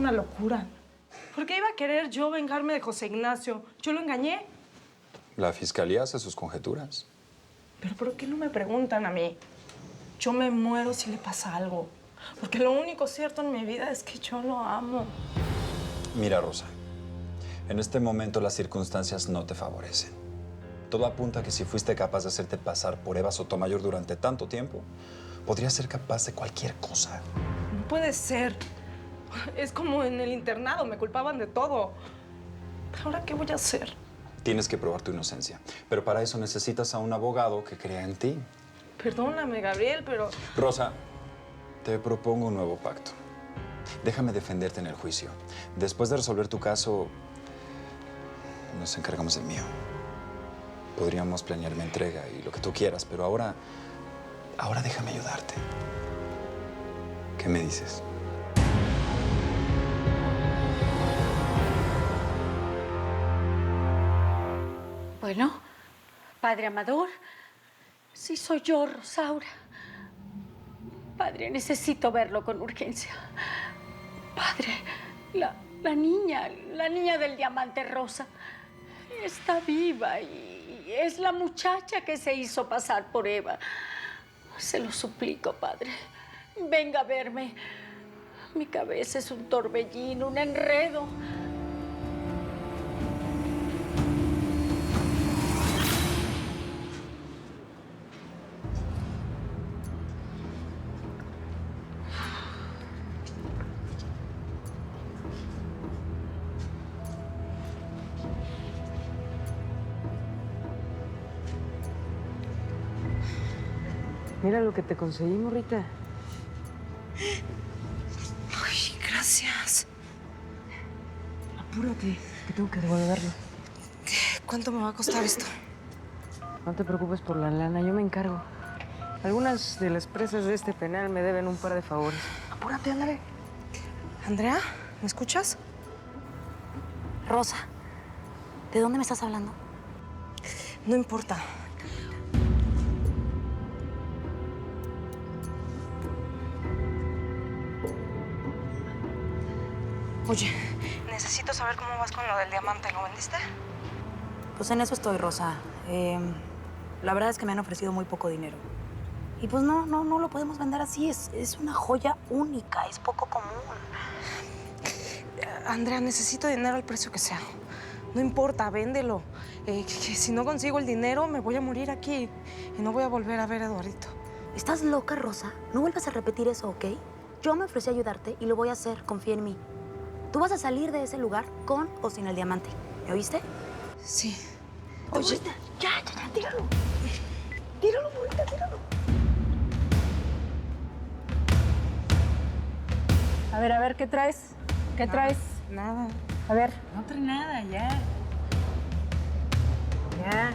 una locura. ¿Por qué iba a querer yo vengarme de José Ignacio? ¿Yo lo engañé? La fiscalía hace sus conjeturas. ¿Pero por qué no me preguntan a mí? Yo me muero si le pasa algo. Porque lo único cierto en mi vida es que yo lo amo. Mira, Rosa, en este momento las circunstancias no te favorecen. Todo apunta a que si fuiste capaz de hacerte pasar por Eva Sotomayor durante tanto tiempo, podrías ser capaz de cualquier cosa. No puede ser. Es como en el internado, me culpaban de todo. ¿Ahora qué voy a hacer? Tienes que probar tu inocencia, pero para eso necesitas a un abogado que crea en ti. Perdóname, Gabriel, pero... Rosa, te propongo un nuevo pacto. Déjame defenderte en el juicio. Después de resolver tu caso, nos encargamos del mío. Podríamos planear mi entrega y lo que tú quieras, pero ahora déjame ayudarte. ¿Qué me dices? Bueno, padre Amador, sí soy yo, Rosaura. Padre, necesito verlo con urgencia. Padre, la niña del diamante rosa, está viva y es la muchacha que se hizo pasar por Eva. Se lo suplico, padre. Venga a verme. Mi cabeza es un torbellino, un enredo. Mira lo que te conseguí, morrita. Ay, gracias. Apúrate, que tengo que devolverlo. ¿Cuánto me va a costar esto? No te preocupes por la lana, yo me encargo. Algunas de las presas de este penal me deben un par de favores. Apúrate, ándale. Andrea, ¿me escuchas? Rosa, ¿de dónde me estás hablando? No importa. Oye, necesito saber cómo vas con lo del diamante. ¿Lo vendiste? Pues en eso estoy, Rosa. La verdad es que me han ofrecido muy poco dinero. Y pues no lo podemos vender así. Es una joya única, es poco común. Andrea, necesito dinero al precio que sea. No importa, véndelo. Que si no consigo el dinero, me voy a morir aquí. Y no voy a volver a ver a Eduardito. ¿Estás loca, Rosa? No vuelvas a repetir eso, ¿ok? Yo me ofrecí a ayudarte y lo voy a hacer. Confía en mí. Tú vas a salir de ese lugar con o sin el diamante. ¿Me oíste? Sí. Oye, ya, tíralo. Tíralo, bonita, tíralo. A ver, ¿qué traes? ¿Qué traes? Nada. A ver. No trae nada, ya. Ya.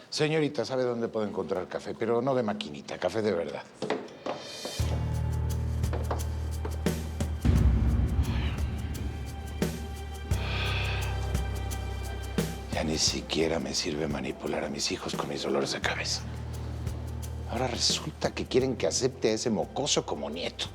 Señorita, sabe dónde puedo encontrar café, pero no de maquinita, café de verdad. Ya ni siquiera me sirve manipular a mis hijos con mis dolores de cabeza. Ahora resulta que quieren que acepte a ese mocoso como nieto.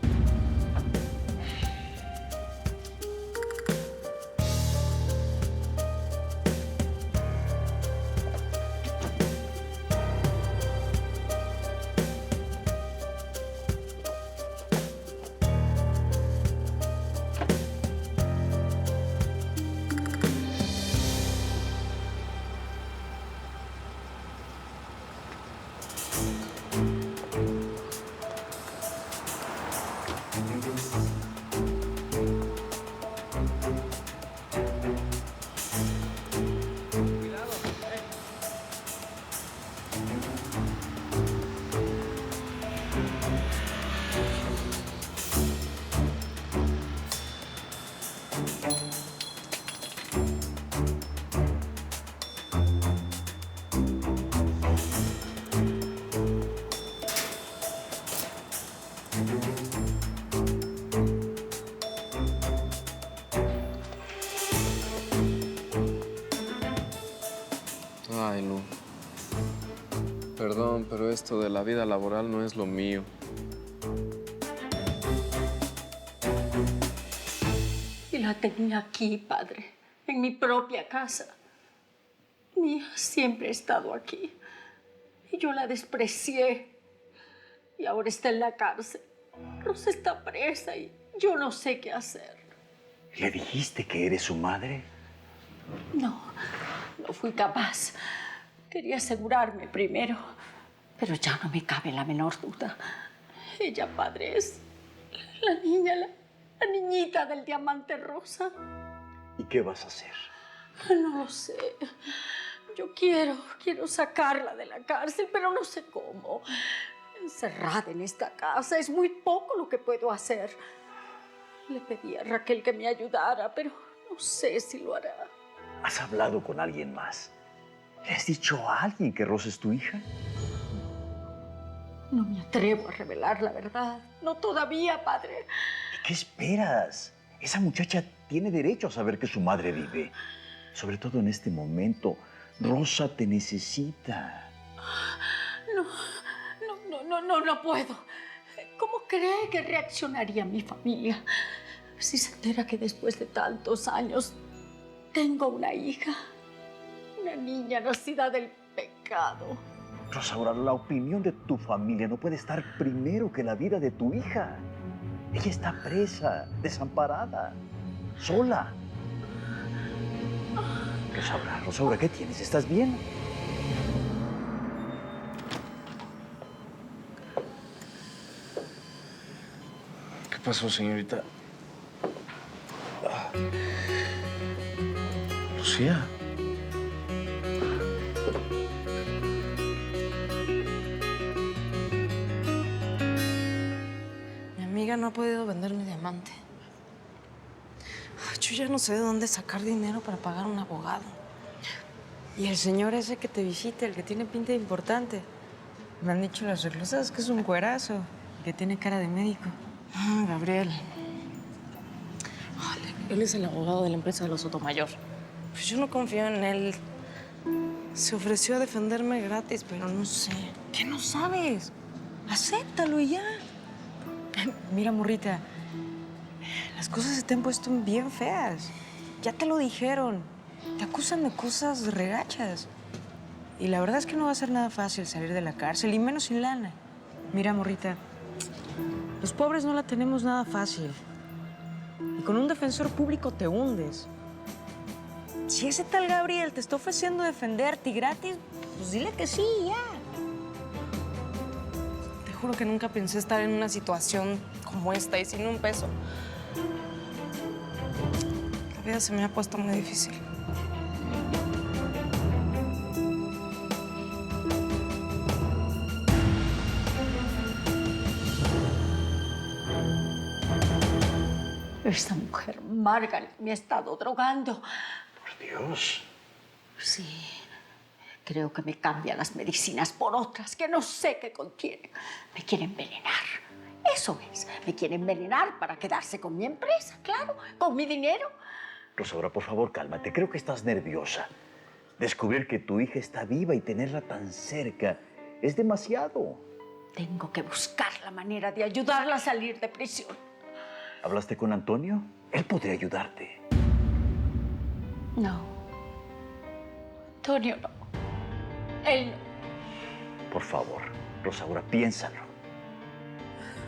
Ay, Lu. Perdón, pero esto de la vida laboral no es lo mío. Y la tenía aquí, padre, en mi propia casa. Mi hija siempre ha estado aquí. Y yo la desprecié. Y ahora está en la cárcel. Rosa está presa y yo no sé qué hacer. ¿Le dijiste que eres su madre? No fui capaz. Quería asegurarme primero. Pero ya no me cabe la menor duda. Ella, padre, es la niña, la niñita del diamante rosa. ¿Y qué vas a hacer? No lo sé. Yo quiero sacarla de la cárcel, pero no sé cómo. Encerrada en esta casa es muy poco lo que puedo hacer. Le pedí a Raquel que me ayudara, pero no sé si lo hará. ¿Has hablado con alguien más? ¿Le has dicho a alguien que Rosa es tu hija? No me atrevo a revelar la verdad. No todavía, padre. ¿Y qué esperas? Esa muchacha tiene derecho a saber que su madre vive. Sobre todo en este momento. Rosa te necesita. No puedo. ¿Cómo cree que reaccionaría mi familia si se entera que después de tantos años tengo una hija? Una niña nacida del pecado. Rosaura, la opinión de tu familia no puede estar primero que la vida de tu hija. Ella está presa, desamparada, sola. Rosaura, ¿qué tienes? ¿Estás bien? ¿Qué pasó, señorita? Lucía. Mi amiga no ha podido vender mi diamante. Ay, yo ya no sé de dónde sacar dinero para pagar un abogado. Y el señor ese que te visita, el que tiene pinta de importante. Me han dicho las reclusas que es un cuerazo, que tiene cara de médico. Ah, Gabriel. Ay, él es el abogado de la empresa de los Sotomayor. Pues yo no confío en él. Se ofreció a defenderme gratis, pero no sé. ¿Qué no sabes? Acéptalo y ya. Mira, morrita, las cosas se te han puesto bien feas. Ya te lo dijeron. Te acusan de cosas regachas. Y la verdad es que no va a ser nada fácil salir de la cárcel, y menos sin lana. Mira, morrita, los pobres no la tenemos nada fácil. Y con un defensor público te hundes. Si ese tal Gabriel te está ofreciendo defenderte y gratis, pues dile que sí, ya. Te juro que nunca pensé estar en una situación como esta y sin un peso. La vida se me ha puesto muy difícil. Esta mujer, Margaret, me ha estado drogando. Por Dios. Sí, creo que me cambian las medicinas por otras que no sé qué contienen. Me quiere envenenar. Eso es, me quiere envenenar para quedarse con mi empresa, claro, con mi dinero. Rosaura, por favor, cálmate. Creo que estás nerviosa. Descubrir que tu hija está viva y tenerla tan cerca es demasiado. Tengo que buscar la manera de ayudarla a salir de prisión. ¿Hablaste con Antonio? Él podría ayudarte. No. Antonio, no. Él no. Por favor, Rosaura, piénsalo.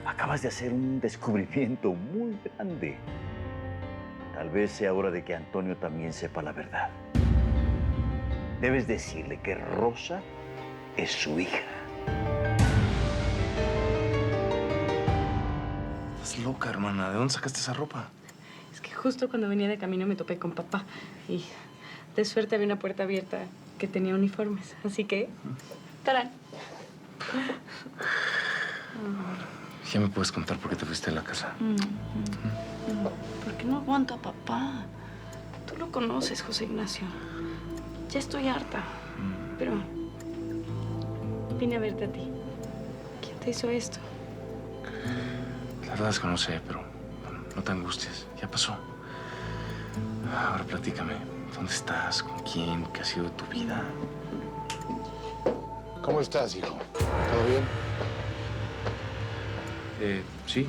Acabas de hacer un descubrimiento muy grande. Tal vez sea hora de que Antonio también sepa la verdad. Debes decirle que Rosa es su hija. Estás loca, hermana. ¿De dónde sacaste esa ropa? Es que justo cuando venía de camino me topé con papá y de suerte había una puerta abierta que tenía uniformes. Así que, ¡tarán! Ya me puedes contar por qué te fuiste de la casa. Porque no aguanto a papá. Tú lo conoces, José Ignacio. Ya estoy harta. Pero vine a verte a ti. ¿Quién te hizo esto? La verdad es que no sé, pero bueno, no te angusties. Ya pasó. Ahora platícame. ¿Dónde estás? ¿Con quién? ¿Qué ha sido de tu vida? ¿Cómo estás, hijo? ¿Todo bien? Sí.